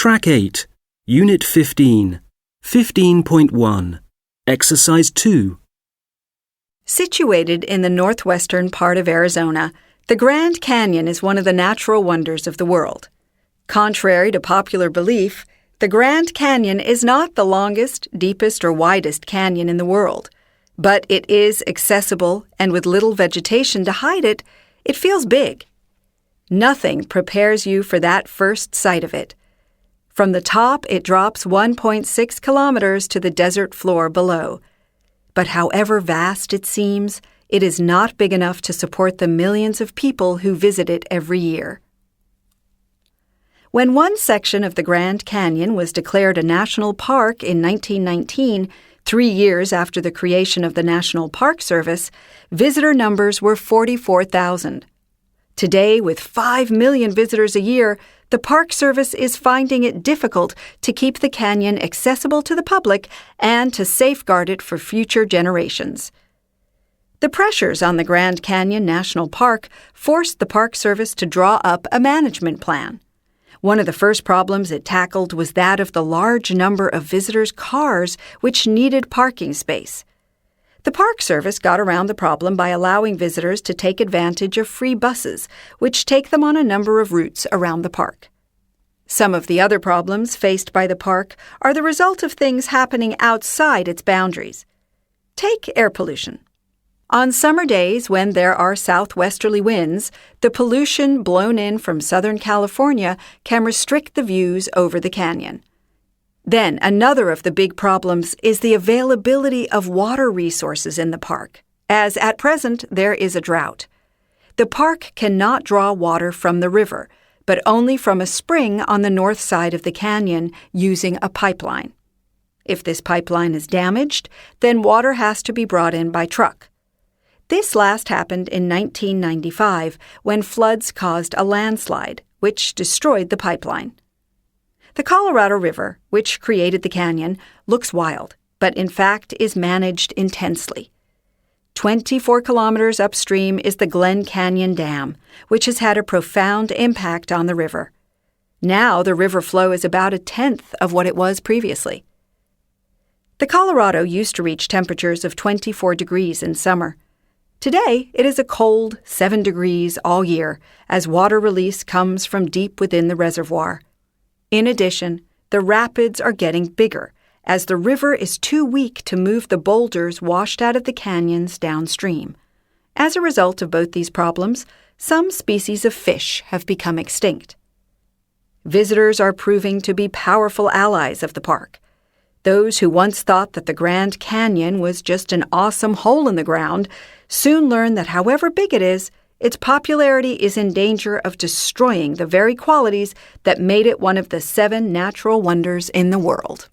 Track 8, Unit 15, 15.1, Exercise 2. Situated in the northwestern part of Arizona, the Grand Canyon is one of the natural wonders of the world. Contrary to popular belief, the Grand Canyon is not the longest, deepest, or widest canyon in the world, but it is accessible, and with little vegetation to hide it, it feels big. Nothing prepares you for that first sight of it. From the top, it drops 1.6 kilometers to the desert floor below. But however vast it seems, it is not big enough to support the millions of people who visit it every year. When one section of the Grand Canyon was declared a national park in 1919, 3 years after the creation of the National Park Service, visitor numbers were 44,000. Today, with 5 million visitors a year, the Park Service is finding it difficult to keep the canyon accessible to the public and to safeguard it for future generations. The pressures on the Grand Canyon National Park forced the Park Service to draw up a management plan. One of the first problems it tackled was that of the large number of visitors' cars which needed parking space. The Park Service got around the problem by allowing visitors to take advantage of free buses, which take them on a number of routes around the park. Some of the other problems faced by the park are the result of things happening outside its boundaries. Take air pollution. On summer days when there are southwesterly winds, the pollution blown in from Southern California can restrict the views over the canyon. Then, another of the big problems is the availability of water resources in the park, as at present there is a drought. The park cannot draw water from the river, but only from a spring on the north side of the canyon using a pipeline. If this pipeline is damaged, then water has to be brought in by truck. This last happened in 1995 when floods caused a landslide, which destroyed the pipeline. The Colorado River, which created the canyon, looks wild, but in fact is managed intensely. 24 kilometers upstream is the Glen Canyon Dam, which has had a profound impact on the river. Now the river flow is about a tenth of what it was previously. The Colorado used to reach temperatures of 24 degrees in summer. Today, it is a cold 7 degrees all year as water release comes from deep within the reservoir. In addition, the rapids are getting bigger as the river is too weak to move the boulders washed out of the canyons downstream. As a result of both these problems, some species of fish have become extinct. Visitors are proving to be powerful allies of the park. Those who once thought that the Grand Canyon was just an awesome hole in the ground soon learn that however big it is, its popularity is in danger of destroying the very qualities that made it one of the 7 natural wonders in the world.